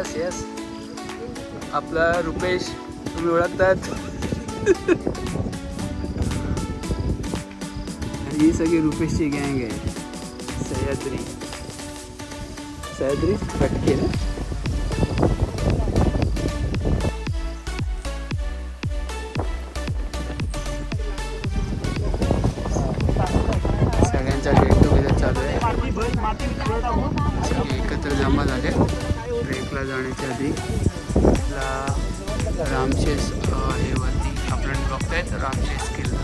Yes yes आपला रुपेश तुम्ही ओळखतात. ही सगळी रुपेशची गँग आहे. सह्याद्री फटके ना. सगळ्यांचा गेट टुगेदर चालू आहे. सगळे एकत्र जमा झाले. ट्रेकला जाण्याच्या आधी रामशेष हे वरती आपल्याला बघतायत रामशेष किल्ला.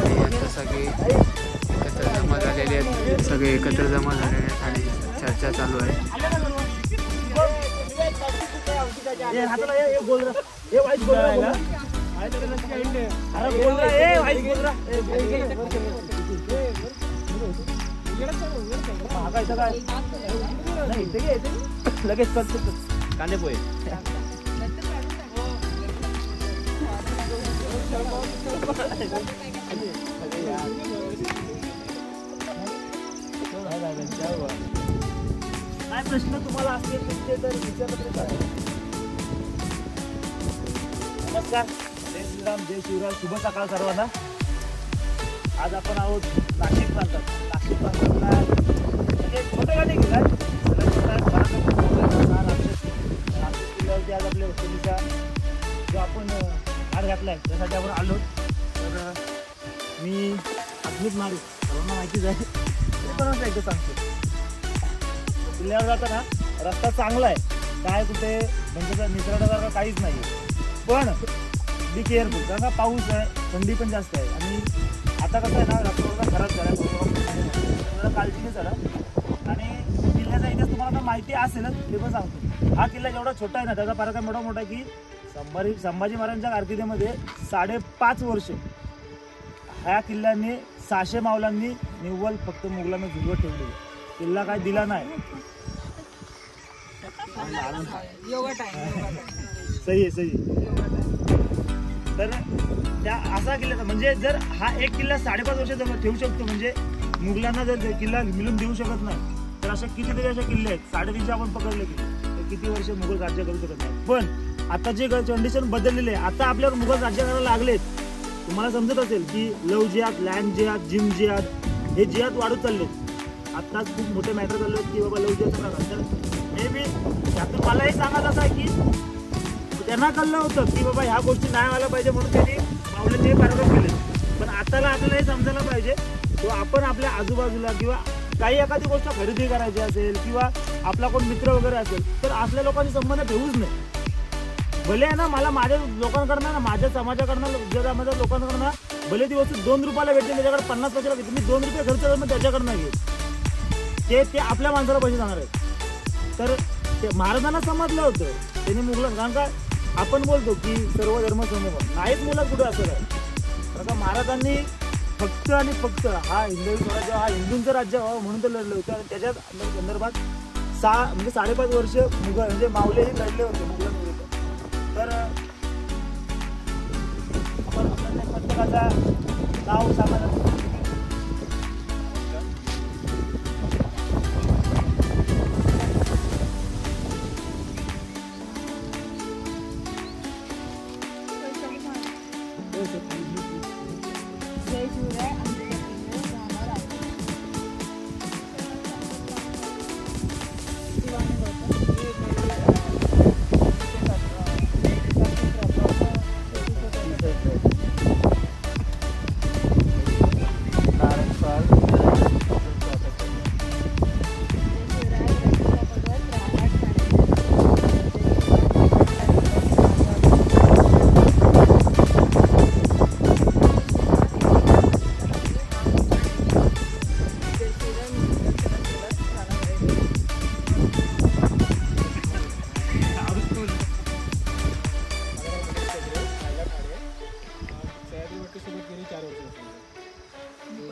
आणि आता सगळे एकत्र जमा झालेले आहेत. सगळे एकत्र जमा झालेले आहेत आणि चर्चा चालू आहे. लगेच कांदे पोहे काय प्रश्न तुम्हाला असतील तर विचारलं. नमस्कार, जय श्रीराम, जय शिवराय, शुभ सकाळ सर्वांना. आज आपण आहोत नाशिक प्रांतात. नाशिक प्रांतातला म्हणजे छोट्या गाडी गेला किल्ल्यावरती आज आपल्या वस्तूचा जो आपण हार घातलाय त्यासाठी आपण आलो. तर मी अद्भुत मारू सर्वांना माहितीच आहे. ते पण एकदा सांगतो. किल्ल्यावर जाताना रस्ता चांगला आहे, काय कुठे म्हणजे निसर्गासारखं काहीच नाही. पण बी केअरफुल, कारण का पाऊस आहे, थंडी पण जास्त आहे. आणि आता कसं आहे ना, रस्ता खराब झाला, थोडा काळजीने चला. आणि किल्ल्याचा इतिहास तुम्हाला माहिती असेलच, ते पण सांगतो. हा किल्ला जेवढा छोटा आहे ना, त्याचा फार काय मोठा आहे की संभाजी महाराजांच्या कारकिर्दीमध्ये 5.5 वर्ष ह्या किल्ल्याने 600 मावलांनी निव्वळ फक्त मुघलांना झुलवत ठेवली. किल्ला काय दिला नाही. सही आहे. तर त्या असा किल्ला म्हणजे जर हा एक किल्ला 5.5 वर्ष ठेवू शकतो, म्हणजे मुघलांना जर किल्ला मिळून देऊ शकत नाही, तर अशा कितीतरी अशा किल्ले आहेत. 350 आपण पकडले की तर किती वर्ष मुघल राज्य करू शकत नाही. पण आता जे कंडिशन बदललेले आहे, आता आपल्यावर मुघल राज्य करायला लागलेत. तुम्हाला समजत असेल की लव जिहाद, लँड जिहाद, जिम जिहाद, हे जिहाद वाढत चाललेत. आत्ताच खूप मोठे मॅटर चालले की बाबा लव जिहाद करा. तर मे बी त्यातून मला हे सांगायचं असं आहे की त्यांना कळलं होतं की बाबा ह्या गोष्टी नाही व्हायला पाहिजे, म्हणून त्यांनी मावळ्यांचे पॅराग्राफ केले. पण आताला आपल्याला हे समजायला पाहिजे किंवा आपण आपल्या आजूबाजूला किंवा काही एखादी गोष्ट खरेदी करायची असेल किंवा आपला कोण मित्र वगैरे असेल, तर असल्या लोकांनी संबंध ठेवूच नाही. भले आहे ना, मला माझ्या लोकांकडनं ना, माझ्या समाजाकडनं जगामध्ये लोकांकडनं भले ती वस्तू 2 रुपयाला भेटते, त्याच्याकडे 50 पैशाला भेटते, मी 2 रुपये खर्च करून त्याच्याकडनं घे. ते आपल्या माणसाला पैसे जाणार आहेत. तर ते महाराजांना समजलं होतं. त्यांनी मुघलांना, कारण का आपण बोलतो की सर्व धर्म समभाव, नाहीच मुलं कुठे असं आहे. कारण का महाराजांनी फक्त आणि फक्त हा हिंदवी स्वराज्य, हा हिंदूंचं राज्य व्हावं म्हणून तर लढलं होतं. आणि त्याच्या संदर्भात 5.5 वर्ष मुघल म्हणजे मावलेही लढले होते मुघलांविरुद्ध. तर आपण प्रत्येकाचा नाव सांगायला जय शिवराय.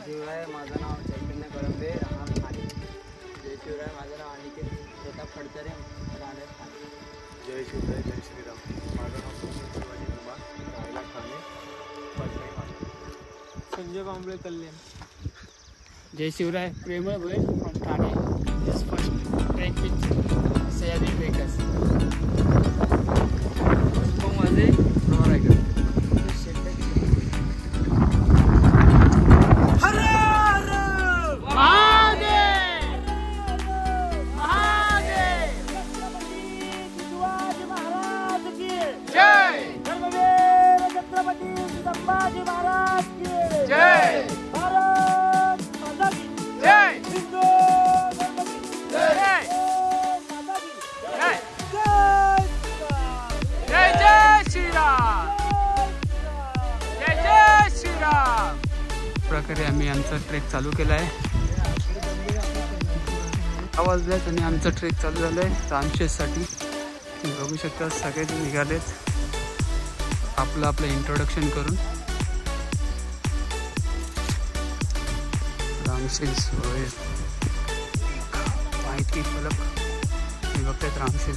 शिवराय, माझं नाव चैतन्य कळंबे, राहणार ठाणे. जय शिवराय, माझं नाव अनिकेत प्रताप फडतरे, राहणार ठाणे. जय शिवराय, जय श्रीराम, माझं नाव शिवाजी कुमार, राहायला ठाणे, संजय कांबळे, कल्याण. जय Shivray, Premal Bhoir from Thane. Trek with Sahyadri trekkers. Shubham माझे रायगड. प्रकारे आम्ही आमचा ट्रेक चालू केला आहे. आवाज द्यायचा आणि आमचा ट्रेक चालू झाला आहे रामशेजसाठी. तुम्ही बघू शकता सगळेच निघालेत आपलं इंट्रोडक्शन करून. रामशेज माहिती फलक तुम्ही बघतायत. रामशेज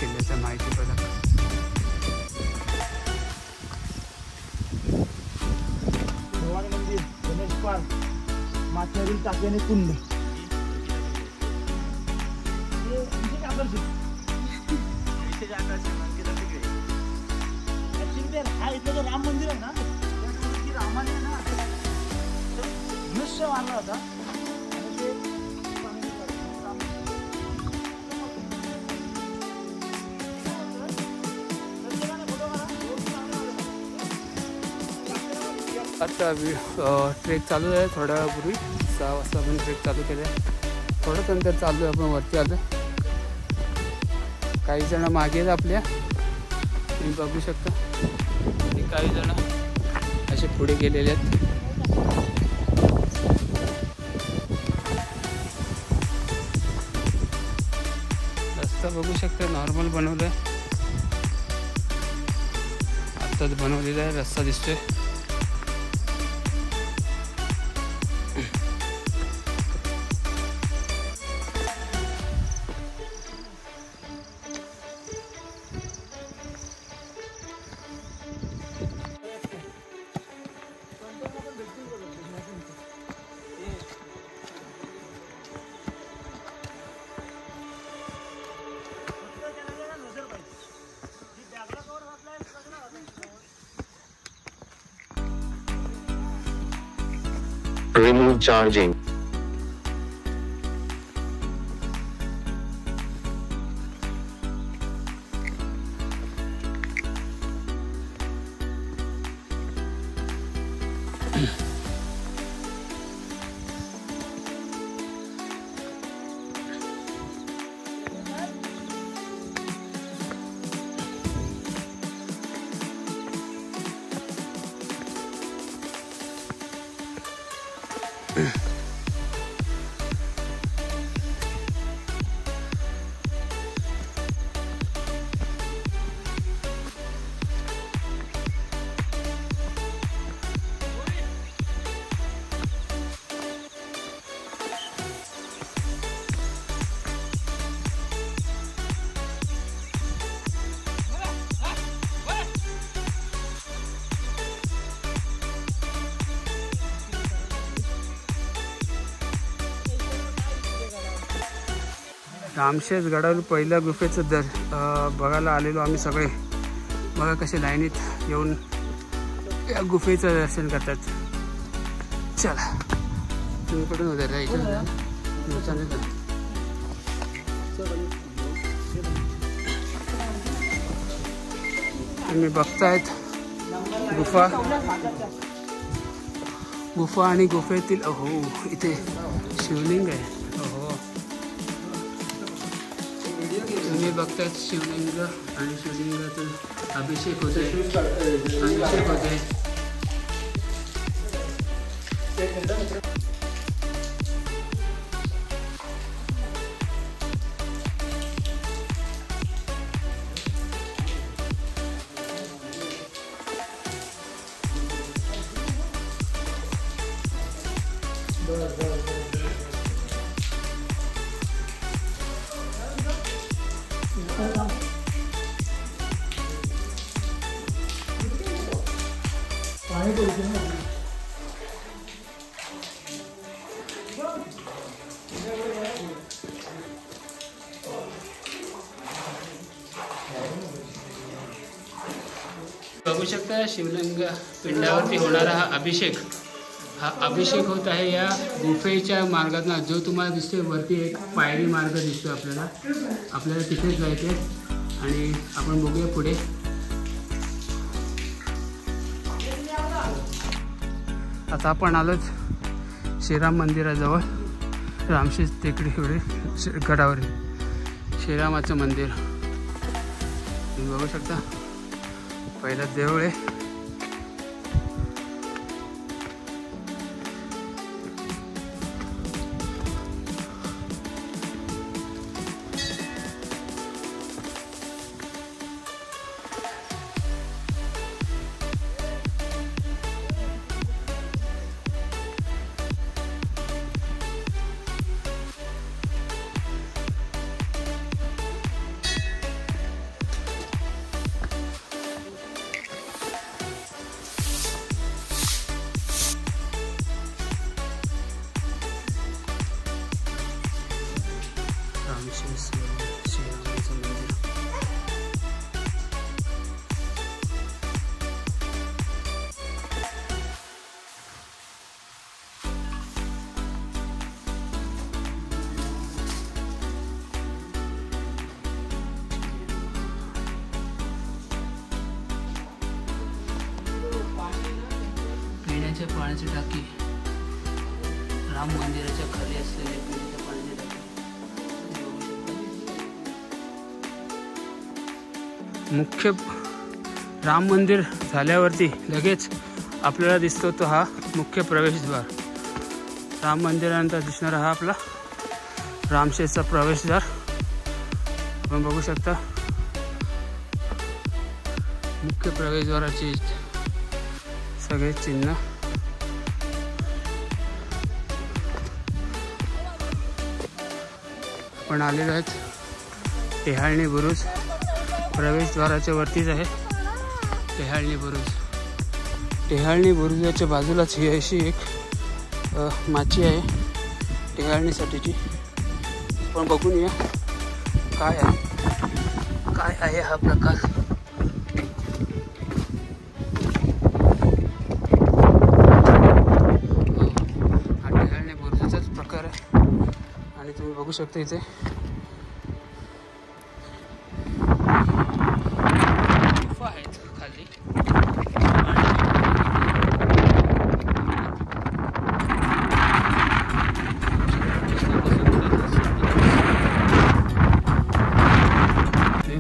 किल्ल्याचा माहिती फलक. मंदिर, गणेश पार्क, माथ्यावरील टाक्याने कुंड. हा इथं जो राम मंदिर आहे ना, रामाने ना धनुष्य मारला होता आणि ते आता ट्रेक चालू आहे. थोड्या वेळापूर्वी 6 वाजता आपण ट्रेक चालू केलं आहे. थोडंच अंतर चालू आहे. आपण वरती आलो. काही जण मागे आहेत आपल्या, तुम्ही बघू शकता. काही जण असे पुढे गेलेले आहेत. रस्ता बघू शकता नॉर्मल बनवलं आहे. आत्ताच बनवलेला आहे रस्ता दिसतोय. Remove charging. रामशेज गडावर पहिल्या गुफेचं बघायला आलेलो आम्ही सगळे. बघा कसे लाईनीत येऊन या गुफेचं दर्शन करतात. चला तुम्ही कुठून होते रे? तुम्ही बघतायत गुफा आणि गुफेतील अहो इथे शिवलिंग आहे. तुम्ही बघतायत शिवलिंग आणि शिवलिंगाचा अभिषेक होते. बघू शकता शिवलिंग पिंडावरती होणारा हा अभिषेक होत आहे या गुफेच्या मार्गातून. जो तुम्हाला दिसतोय वरती एक पायरी मार्ग दिसतो आपल्याला तिथेच जायचे आणि आपण बघूया पुढे. आता आपण आलोच श्रीराम मंदिराजवळ. रामशेष टेकडीवरील गडावरील श्रीरामाचं मंदिर तुम्ही बघू शकता. पहिलं देऊळ आहे. श्रीरामाचं मंदिर. पिण्याच्या पाण्याची टाकी. राम मंदिराच्या खाली असलेले पिण्याच्या पाण्याची टाकी. मुख्य राम मंदिर झाल्यावरती लगेच आपल्याला दिसतो तो हा मुख्य प्रवेशद्वार. राम मंदिरानंतर दिसणारा हा आपला रामशेषचा प्रवेशद्वार आपण बघू शकता. मुख्य प्रवेशद्वाराचे सगळे चिन्ह. आपण आलेलो आहेत टेहाळणी बुरुज. प्रवेशद्वाराच्या वरतीच आहे टेहाळणी बुरुज. टेहाळणी बुरुजाच्या बाजूलाच ही अशी एक माची आहे टेहाळणीसाठीची. आपण बघून या काय आहे हा प्रकार. हा टेहाळणी बुरुजाचाच प्रकार आहे आणि तुम्ही बघू शकता इथे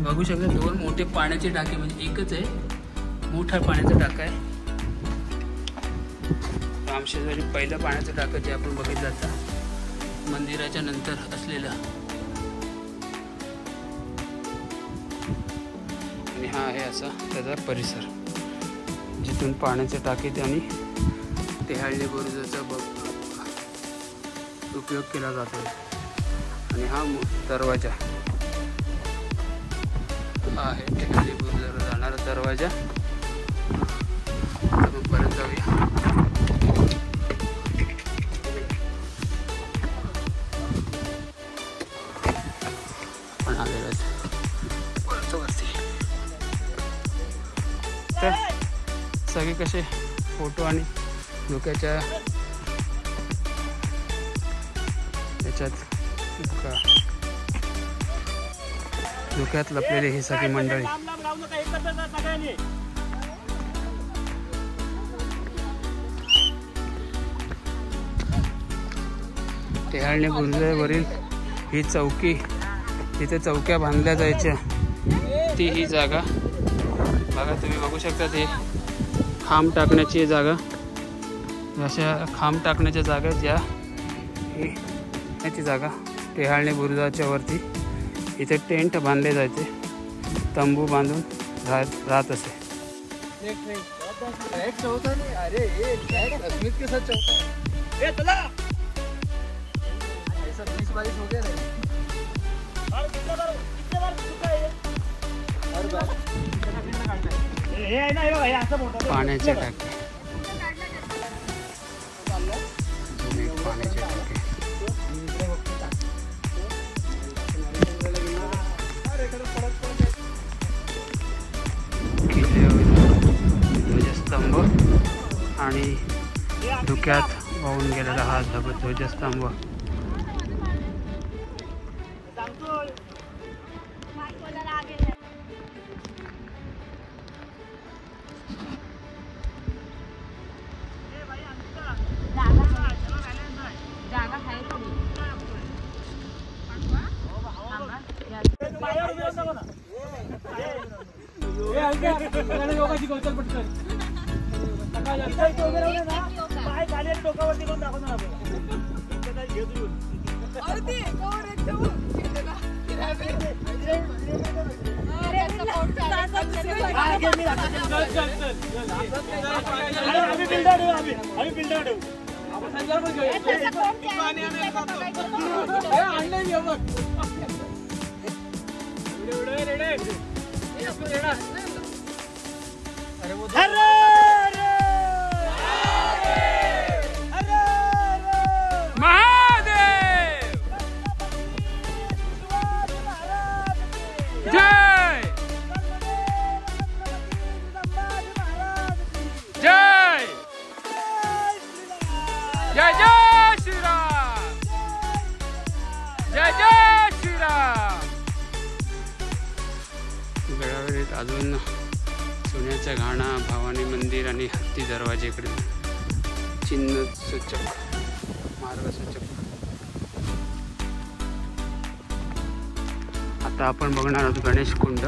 बघू शकता. दोन मोठे पाण्याचे टाके म्हणजे एकच आहे मोठा पाण्याचा टाका आहे. रामशेषवाडी पहिलं पाण्याचं टाकं जे आपण बघितलं आता मंदिराच्या नंतर असलेलं. आणि हा आहे असा त्याचा परिसर जिथून पाण्याचे टाकीत आणि टेहाळणी बुरुजाचा उपयोग केला जातो. आणि हा दरवाजा आहे टेहाळणी बुरुजाला जाणारा दरवाजा. आपण परत जाऊया. आपण आलेलो परत वरती. तर सगळे कसे फोटो आणि धोक्याच्या याच्यात धोक्यात लपलेले ही सगळी मंडळी. टेहाळणी बुरुजावरील ही चौकी, इथे चौक्या बांधल्या जायच्या ती ही जागा बघा तुम्ही बघू शकता. ते खांब टाकण्याची जागा, अशा खांब टाकण्याच्या जागा ज्या ही याची जागा टेहाळणी बुरुजाच्या वरती. इथे टेंट बांधले जायचे, तंबू बांधून राहत असे. पाण्याचे टाके, पाण्याचे टाके. किल्ल्यावर आणि धुक्यात वाहून गेलेला हा ध्वजस्तंभ. जय जय श्रीराम, जय जय श्रीराम. गडावरीत अजून सोन्याचा घाणा, भवानी मंदिर आणि हत्ती दरवाजेकडे चिन्ह सूचक, मार्गसूचक. आता आपण बघणार आहोत गणेश कुंड.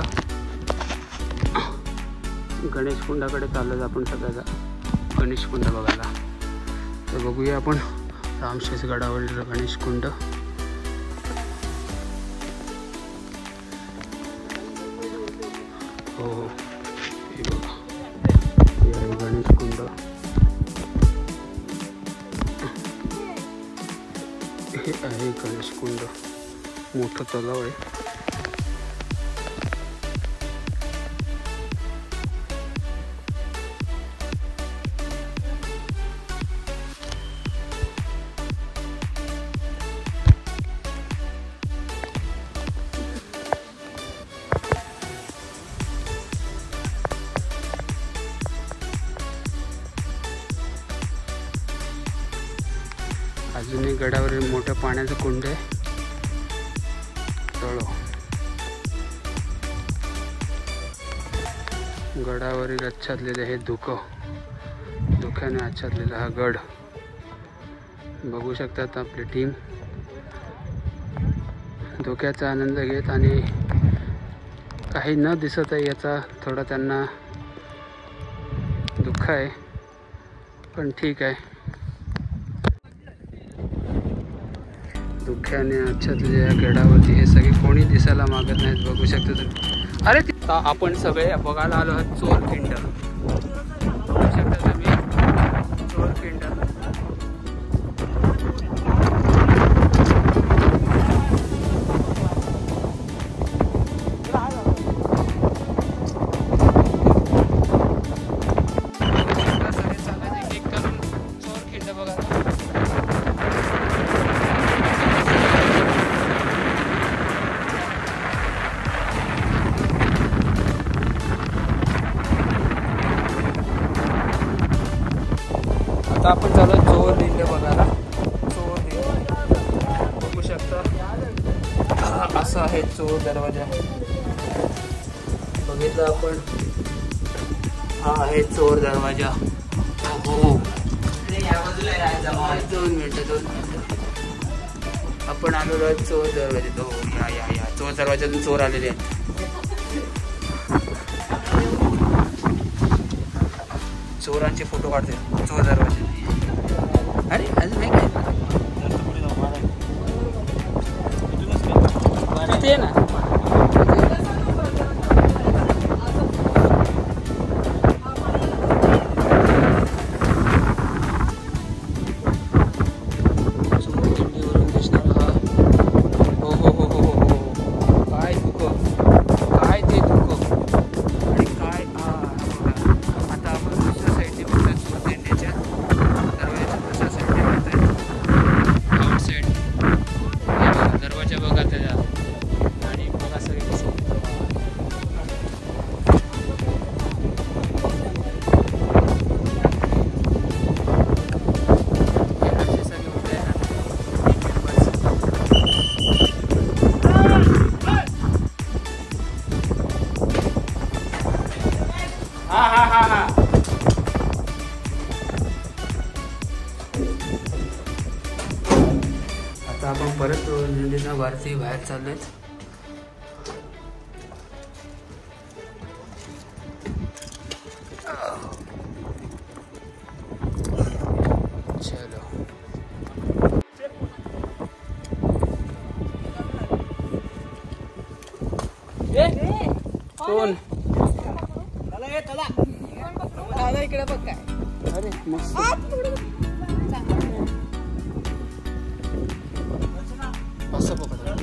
गणेश कुंडाकडे चाललो आपण सगळ्याचा गणेश कुंड बघायला. तर बघूया आपण रामशेष गडावरील गणेश कुंड. हो हो, हे बघा, हे आहे गणेश कुंड. हे आहे गणेश कुंड, मोठं तलाव आहे. अजूनही गडावरील मोठं पाण्याचं कुंड आहे, तळो. गडावरील आच्छादलेले हे धुक्याने आच्छादलेला हा गड बघू शकतात आपली टीम. धुक्याचा आनंद घेत आणि काही न दिसत आहे याचा थोडा त्यांना दुःख आहे, पण ठीक आहे. धुक्याने आच्छादलेल्या गडावरती हे सगळे कोणी दिसायला मागत नाहीत, बघू शकता तुम्ही. अरे आपण सगळे बघायला आलो आहोत चोरखिंड. बघू शकता तुम्ही चोरखिंड. आता आपण चालू चोर लिंड बघायला. चोर लिंड बघू शकता, असा आहे चोर दरवाजा. बघितलं आपण, हा आहे चोर दरवाजा. हो, 2 मिनिटं. आपण आलेलो आहे चोर दरवाजा. तो या चोर दरवाजातून चोर आलेले आहेत. चोरांचे फोटो काढते चोर दरवाजे. अरे अजून नाही काय ते ना. चोरखिंडीवरून दिसणार हा. हो हो हो हो हो, काय दुःख, काय ते दुःख आणि काय. आता आपण दुसऱ्या साईडने बघतोय चोरखिंडीच्या दरवाजाच्या दुसऱ्या साईडने बघतोय. आउटसाईड दरवाजा बघा त्याच्या. आणि तर आपण परत दिंडीच्या वरती बाहेर चाललोय. कोण इकडे बघ काय. अरे मस्त असं पकडा.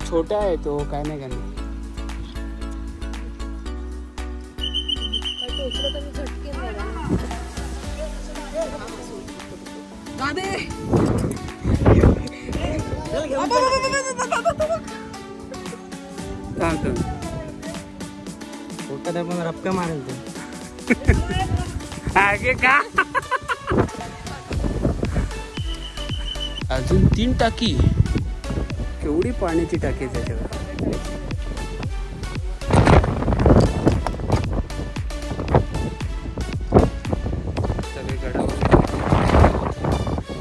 छोटा आहे तो, काय नाही करणार. छोटा पण रपका मारेल तो. आगे का अजून 3 टाकी. केवढी पाण्याची टाकी आहे त्याच्यावर. सगळे गडावर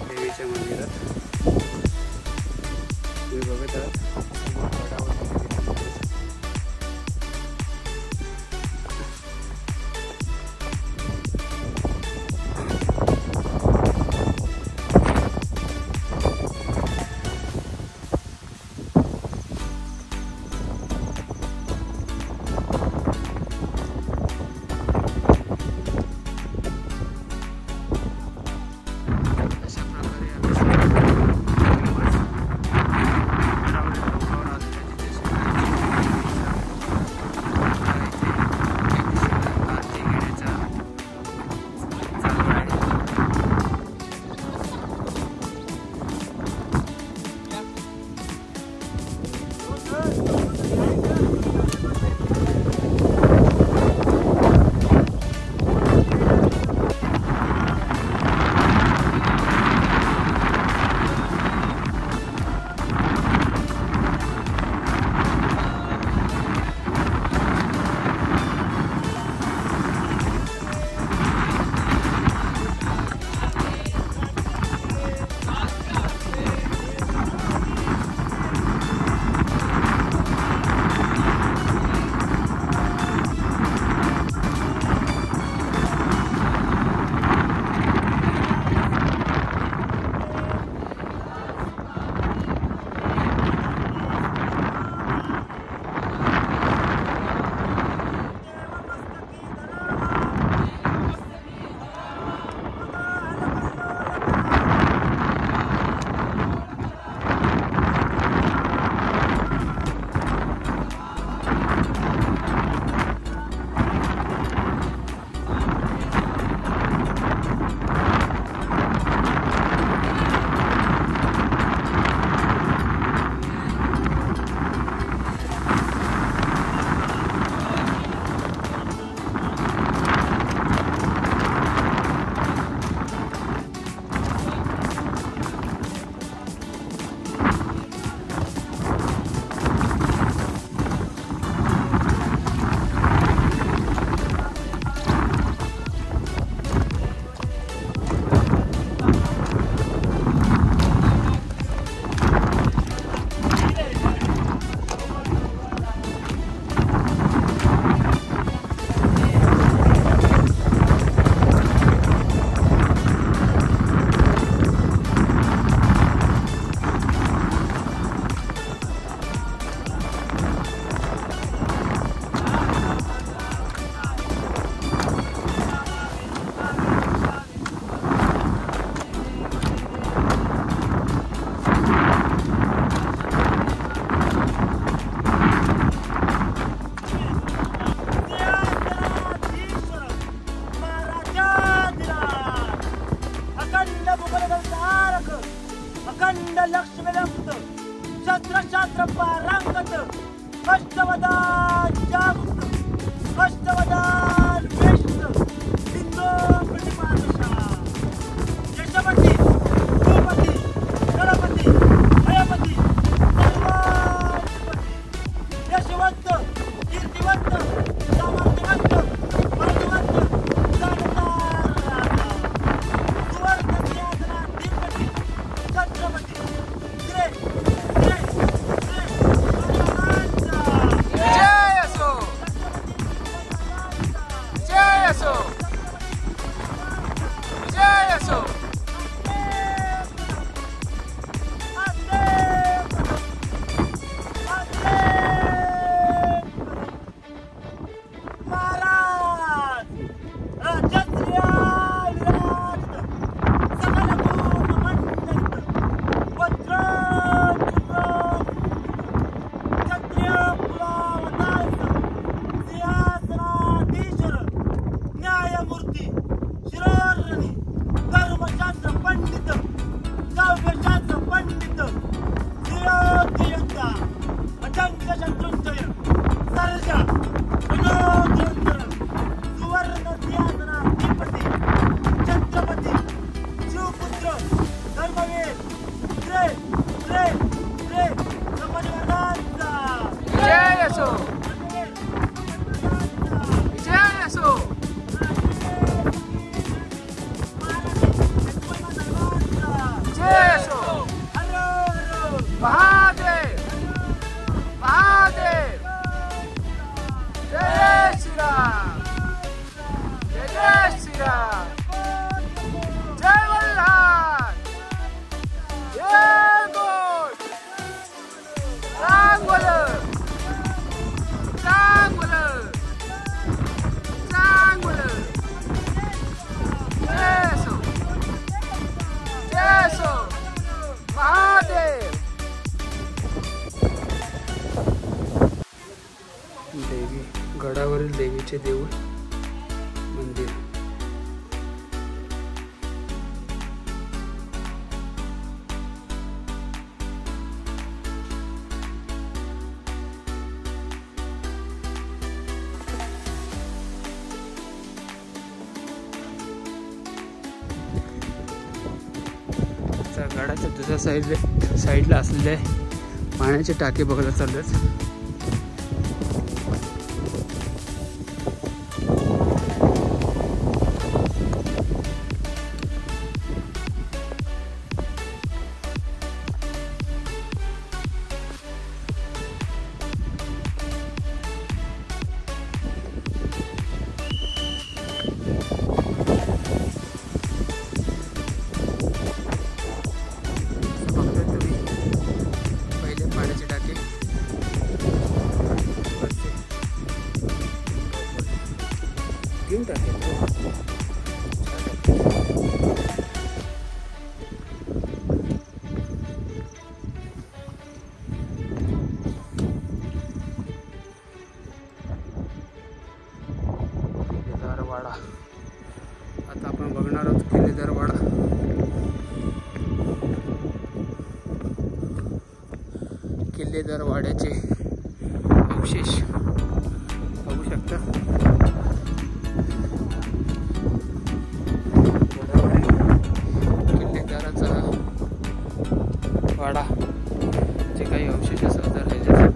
देवीच्या मंदिरात तुम्ही बघत आहात. महादेव महादेव जय श्रीराम जय श्रीराम जय वल्हार जय गोड चांगलं चांगलं चांगलं जय सो महादेव देवी गडावरील देवीचे देऊळ मंदिर गडाच्या दुसऱ्या साईडला असलेले पाण्याचे टाके बघायला चाललेत. घेऊन टाकेल किल्लेदारवाडा. आता आपण बघणार आहोत किल्लेदारवाडा. किल्लेदारवाड्याचे अवशेष बघू शकता. वाडा जे काही अवशेष सध्या राहिले.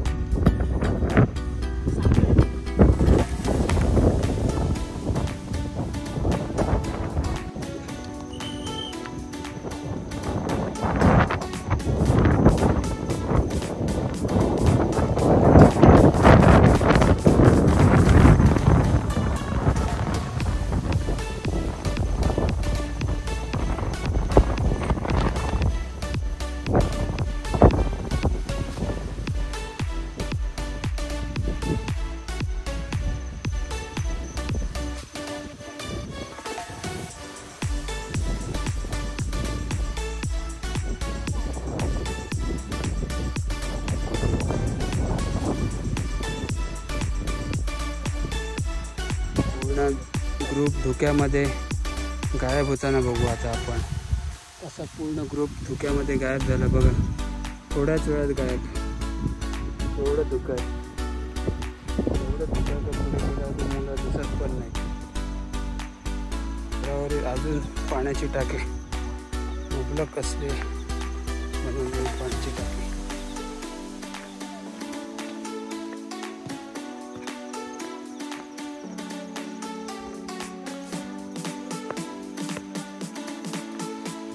ग्रुप धुक्यामध्ये गायब होताना बघू आता आपण. असा पूर्ण ग्रुप धुक्यामध्ये गायब झाला बघा. थोड्याच वेळात गायब. एवढं धुकं आहे. एवढं धुक्याचं पुढे गेल्यावर मला दिसत पण नाही. त्यावर अजून पाण्याची टाके मुबलक असले म्हणून पाण्याची टाकी.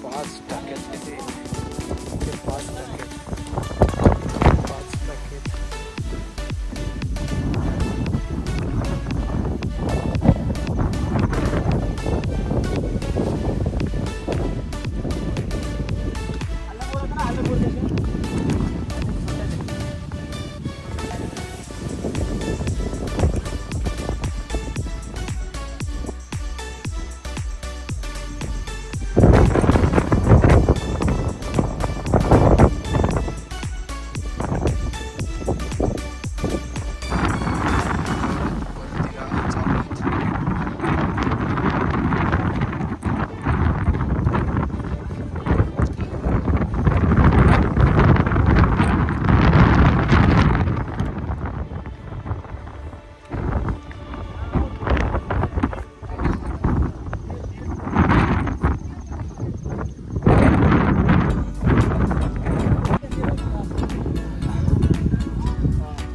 पाच टाक्यात ते 5 टाक्यात 5 टाक्यात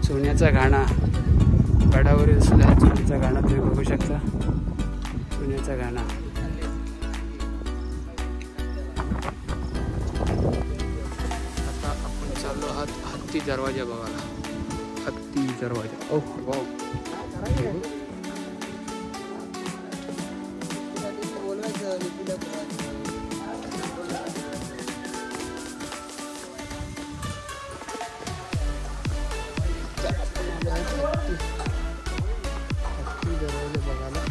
सोन्याचा घाणा गडावरील सोन्याचा घाणा तुम्ही बघू शकता. सोन्याचा घाणा आता आपण हत्ती दरवाजा बघायला. हत्ती दरवाजा. ओह वाव. हत्ती दरवाजा बघायला.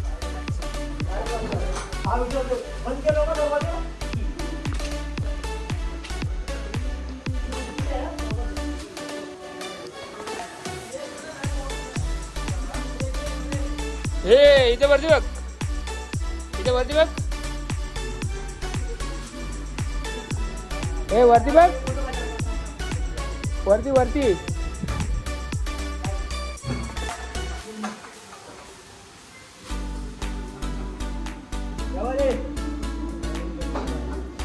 बंद केलं का दरवाजा? हे इथे वरती बघ. इथे वरती बघ. हे वरती बघ. वरती वरती.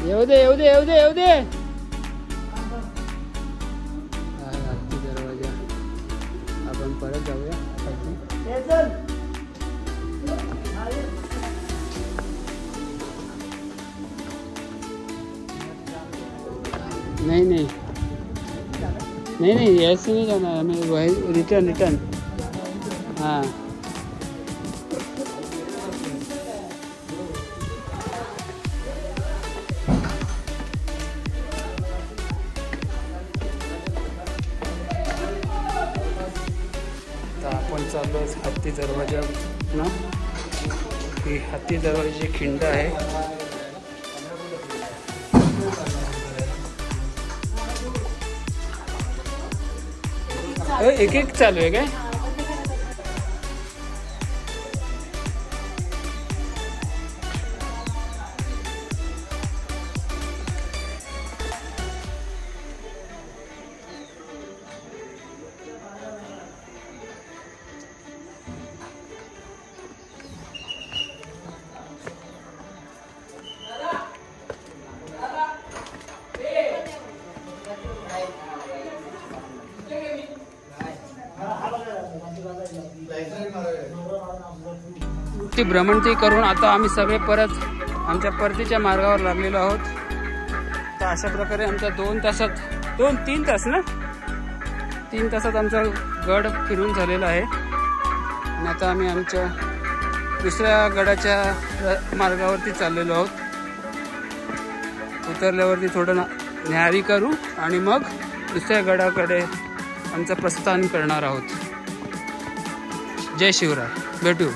येऊ दे येऊ दे येऊ दे येऊ दे. हत्ती दरवाजा. आपण परत जाऊया. हे चल. नहीं नहीं नहीं नहीं ऐसे नहीं जाना है. हमें वही रिटर्न. हाँ आता आपण चाललो हत्ती दरवाजा ना. ही हत्ती दरवाजाची खिंड आहे. एक एक चालू आहे काय. ती भ्रमंती करून आता आम्ही सगळे परत आमच्या परतीच्या मार्गावर लागलेलो आहोत. तर अशा प्रकारे आमच्या 2 तासात 3 तास ना 3 तासात आमचा गड फिरून झालेला आहे. आणि आता आम्ही आमच्या दुसऱ्या गडाच्या मार्गावरती चाललेलो आहोत. उतरल्यावरती थोडं न्याहारी करू आणि मग दुसऱ्या गडाकडे आमचं प्रस्थान करणार आहोत. जय शिवराय. भेटू.